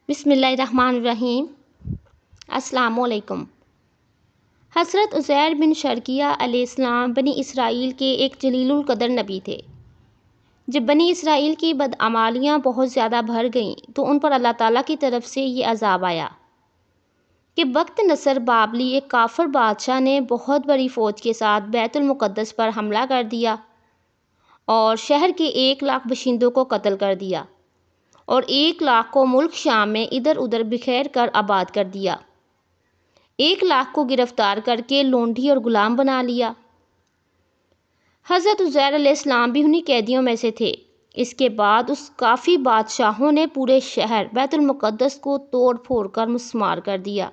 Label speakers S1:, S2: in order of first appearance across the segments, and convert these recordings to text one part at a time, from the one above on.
S1: بسم اللہ الرحمن الرحیم۔ السلام علیکم۔ حضرت عزیر بن شرقیہ علیہ السلام بنی اسرائیل کے ایک جلیل القدر نبی تھے۔ جب بنی اسرائیل کی بدعمالیاں بہت زیادہ بڑھ گئیں تو ان پر اللہ تعالیٰ کی طرف سے یہ عذاب آیا کہ بخت نصر بابلی ایک کافر بادشاہ نے بہت بڑی فوج کے ساتھ بیت المقدس پر حملہ کر دیا اور شہر کے 1,00,000 باشندوں کو قتل کر دیا اور 1,00,000 کو ملک شام میں ادھر ادھر بکھیر کر آباد کر دیا۔ 1,00,000 کو گرفتار کر کے لونڈی اور غلام بنا لیا۔ حضرت عزیر علیہ السلام بھی انہی قیدیوں میں سے تھے۔ اس کے بعد اس کافی بادشاہوں نے پورے شہر بیت المقدس کو توڑ پھوڑ کر مسمار کر دیا،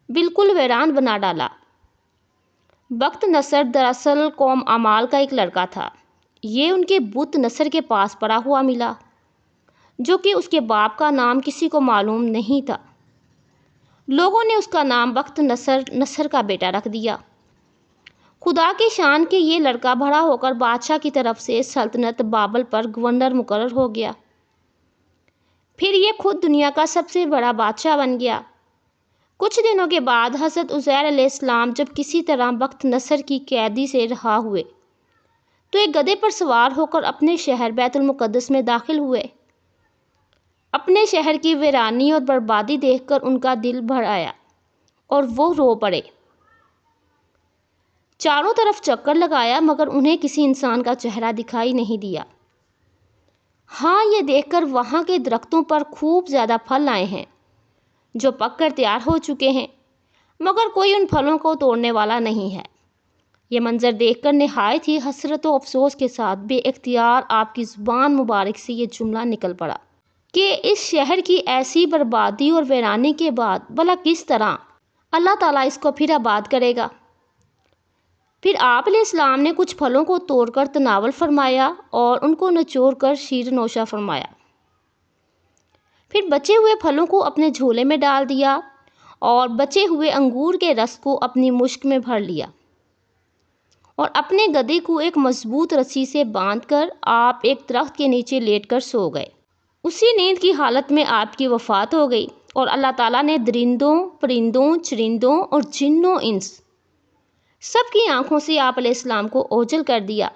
S1: بالکل ویران بنا ڈالا۔ بخت نصر دراصل قوم عمال کا ایک لڑکا تھا۔ یہ ان کے بت نصر کے پاس پڑا ہوا ملا، جو کہ اس کے باپ کا نام کسی کو معلوم نہیں تھا۔ لوگوں نے اس کا نام بخت نصر کا بیٹا رکھ دیا۔ خدا کی شان کہ یہ لڑکا بڑا ہو کر بادشاہ کی طرف سے سلطنت بابل پر گورنر مقرر ہو گیا۔ پھر یہ خود دنیا کا سب سے بڑا بادشاہ بن گیا۔ کچھ دنوں کے بعد حضرت عزیر علیہ السلام جب کسی طرح بخت نصر کی قیدی سے رہا ہوئے تو ایک گدھے پر سوار ہو کر اپنے شہر بیت المقدس میں داخل ہوئے۔ اپنے شہر کی ویرانی اور بربادی دیکھ کر ان کا دل بھر آیا اور وہ رو پڑے۔ چاروں طرف چکر لگایا مگر انہیں کسی انسان کا چہرہ دکھائی نہیں دیا۔ ہاں، یہ دیکھ کر وہاں کے درختوں پر خوب زیادہ پھل آئے ہیں جو پک کر تیار ہو چکے ہیں، مگر کوئی ان پھلوں کو توڑنے والا نہیں ہے۔ یہ منظر دیکھ کر نہایت ہی حسرت و افسوس کے ساتھ بے اختیار آپ کی زبان مبارک سے یہ جملہ نکل پڑا کہ اس شہر کی ایسی بربادی اور ویرانی کے بعد بھلا کس طرح اللہ تعالیٰ اس کو پھر آباد کرے گا۔ پھر آپ علیہ السلام نے کچھ پھلوں کو توڑ کر تناول فرمایا اور ان کو نچوڑ کر شیر نوشہ فرمایا۔ پھر بچے ہوئے پھلوں کو اپنے جھولے میں ڈال دیا اور بچے ہوئے انگور کے رس کو اپنی مشک میں بھر لیا اور اپنے گدھے کو ایک مضبوط رسی سے باندھ کر آپ ایک درخت کے نیچے لیٹ کر سو گئے۔ اسی نیند کی حالت میں آپ کی وفات ہو گئی اور اللہ تعالیٰ نے درندوں، پرندوں، چرندوں اور جنوں انس سب کی آنکھوں سے آپ علیہ السلام کو اوجھل کر دیا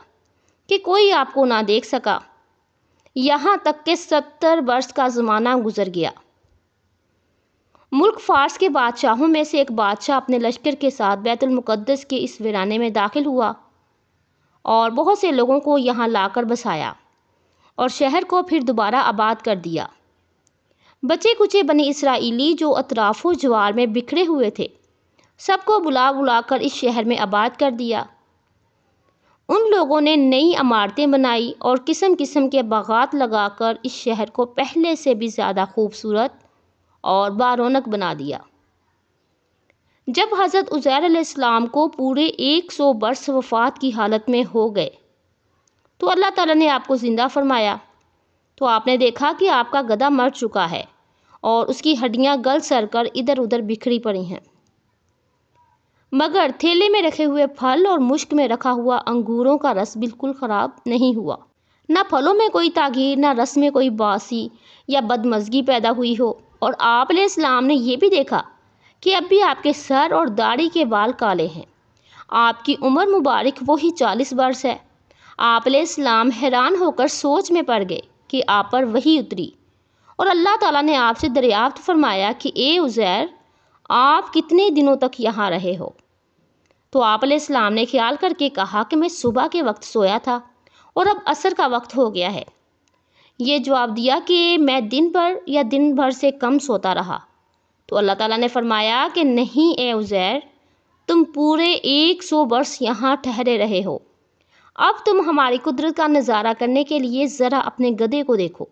S1: کہ کوئی آپ کو نہ دیکھ سکا، یہاں تک کہ 70 برس کا زمانہ گزر گیا۔ ملک فارس کے بادشاہوں میں سے ایک بادشاہ اپنے لشکر کے ساتھ بیت المقدس کے اس ویرانے میں داخل ہوا اور بہت سے لوگوں کو یہاں لا کر بسایا اور شہر کو پھر دوبارہ آباد کر دیا۔ بچے کچے بنی اسرائیلی جو اطراف و جوار میں بکھرے ہوئے تھے، سب کو بلا بلا کر اس شہر میں آباد کر دیا۔ ان لوگوں نے نئی عمارتیں بنائی اور قسم قسم کے باغات لگا کر اس شہر کو پہلے سے بھی زیادہ خوبصورت اور بارونق بنا دیا۔ جب حضرت عزیر علیہ السلام کو پورے 100 برس وفات کی حالت میں ہو گئے تو اللہ تعالیٰ نے آپ کو زندہ فرمایا، تو آپ نے دیکھا کہ آپ کا گدھا مر چکا ہے اور اس کی ہڈیاں گل سڑ کر ادھر ادھر بکھری پڑی ہیں، مگر تھیلے میں رکھے ہوئے پھل اور مشک میں رکھا ہوا انگوروں کا رس بالکل خراب نہیں ہوا۔ نہ پھلوں میں کوئی تاخیر، نہ رس میں کوئی باسی یا بدمزگی پیدا ہوئی ہو۔ اور آپ علیہ السلام نے یہ بھی دیکھا کہ اب بھی آپ کے سر اور داڑھی کے بال کالے ہیں۔ آپ کی عمر مبارک وہی 40 برس ہے۔ آپ علیہ السلام حیران ہو کر سوچ میں پڑ گئے کہ آپ پر وحی اتری اور اللہ تعالیٰ نے آپ سے دریافت فرمایا کہ اے عزیر، آپ کتنے دنوں تک یہاں رہے ہو؟ تو آپ علیہ السلام نے خیال کر کے کہا کہ میں صبح کے وقت سویا تھا اور اب عصر کا وقت ہو گیا ہے۔ یہ جواب دیا کہ میں دن بھر یا دن بھر سے کم سوتا رہا۔ تو اللہ تعالیٰ نے فرمایا کہ نہیں اے عزیر، تم پورے 100 برس یہاں ٹھہرے رہے ہو۔ اب تم ہماری قدرت کا نظارہ کرنے کے لیے ذرا اپنے گدھے کو دیکھو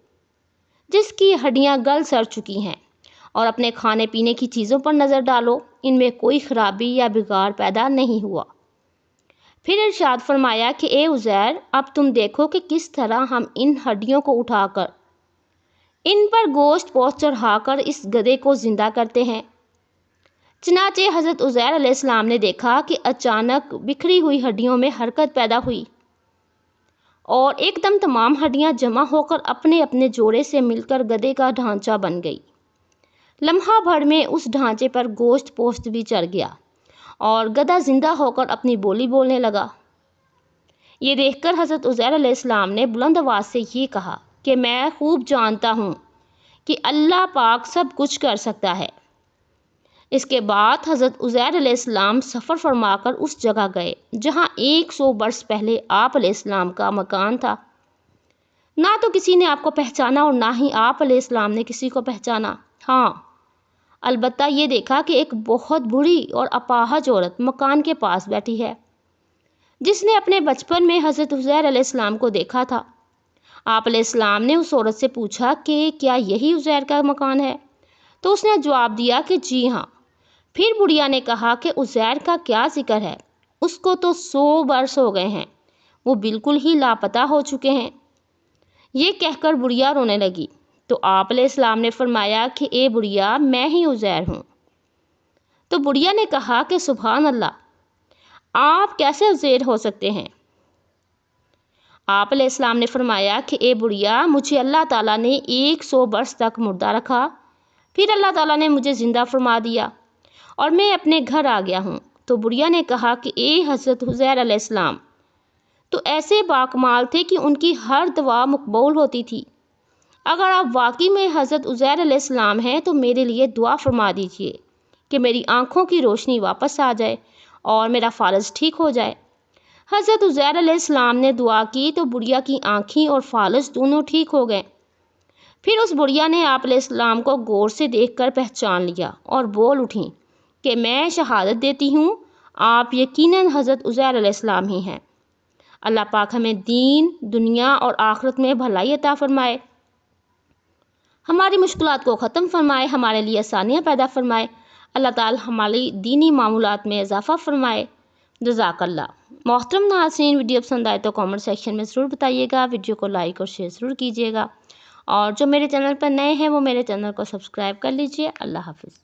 S1: جس کی ہڈیاں گل سڑ چکی ہیں، اور اپنے کھانے پینے کی چیزوں پر نظر ڈالو، ان میں کوئی خرابی یا بگاڑ پیدا نہیں ہوا۔ پھر ارشاد فرمایا کہ اے عزیر، اب تم دیکھو کہ کس طرح ہم ان ہڈیوں کو اٹھا کر ان پر گوشت پوست چڑھا کر اس گدھے کو زندہ کرتے ہیں۔ چنانچہ حضرت عزیر علیہ السلام نے دیکھا کہ اچانک بکھری ہوئی ہڈیوں میں حرکت پیدا ہوئی اور ایک دم تمام ہڈیاں جمع ہو کر اپنے اپنے جوڑے سے مل کر گدھے کا ڈھانچہ بن گئی۔ لمحہ بھر میں اس ڈھانچے پر گوشت پوشت بھی چڑھ گیا اور گدھا زندہ ہو کر اپنی بولی بولنے لگا۔ یہ دیکھ کر حضرت عزیر علیہ السلام نے بلند آواز سے یہ کہا کہ میں خوب جانتا ہوں کہ اللہ پاک سب کچھ کر سکتا ہے۔ اس کے بعد حضرت عزیر علیہ السلام سفر فرما کر اس جگہ گئے جہاں 100 برس پہلے آپ علیہ السلام کا مکان تھا۔ نہ تو کسی نے آپ کو پہچانا اور نہ ہی آپ علیہ السلام نے کسی کو پہچانا۔ ہاں، البتہ یہ دیکھا کہ ایک بہت بوڑھی اور اپاہج عورت مکان کے پاس بیٹھی ہے جس نے اپنے بچپن میں حضرت عزیر علیہ السلام کو دیکھا تھا۔ آپ علیہ السلام نے اس عورت سے پوچھا کہ کیا یہی عزیر کا مکان ہے؟ تو اس نے جواب دیا کہ جی ہاں۔ پھر بڑھیا نے کہا کہ عزیر کا کیا ذکر ہے، اس کو تو 100 برس ہو گئے ہیں، وہ بالکل ہی لاپتہ ہو چکے ہیں۔ یہ کہہ کر بڑھیا رونے لگی تو آپ علیہ السلام نے فرمایا کہ اے بڑھیا، میں ہی عزیر ہوں۔ تو بڑھیا نے کہا کہ سبحان اللہ، آپ کیسے عزیر ہو سکتے ہیں؟ آپ علیہ السلام نے فرمایا کہ اے بڑھیا، مجھے اللہ تعالیٰ نے 100 برس تک مردہ رکھا، پھر اللہ تعالیٰ نے مجھے زندہ فرما دیا اور میں اپنے گھر آ گیا ہوں۔ تو بڑھیا نے کہا کہ اے حضرت عزیر علیہ السلام، تو ایسے باکمال تھے کہ ان کی ہر دعا مقبول ہوتی تھی۔ اگر آپ واقعی میں حضرت عزیر علیہ السلام ہیں تو میرے لیے دعا فرما دیجئے کہ میری آنکھوں کی روشنی واپس آ جائے اور میرا فالج ٹھیک ہو جائے۔ حضرت عزیر علیہ السلام نے دعا کی تو بڑھیا کی آنکھیں اور فالج دونوں ٹھیک ہو گئے۔ پھر اس بڑھیا نے آپ علیہ السلام کو غور سے دیکھ کر پہچان لیا اور بول اٹھیں کہ میں شہادت دیتی ہوں آپ یقیناً حضرت عزیر علیہ السلام ہی ہیں۔ اللہ پاک ہمیں دین، دنیا اور آخرت میں بھلائی عطا فرمائے، ہماری مشکلات کو ختم فرمائے، ہمارے لیے آسانیاں پیدا فرمائے۔ اللہ تعالی ہماری دینی معمولات میں اضافہ فرمائے۔ جزاک اللہ۔ محترم ناظرین، ویڈیو پسند آئے تو کامنٹ سیکشن میں ضرور بتائیے گا، ویڈیو کو لائک اور شیئر ضرور کیجیے گا، اور جو میرے چینل پر نئے ہیں وہ میرے چینل کو سبسکرائب کر لیجیے۔ اللہ حافظ۔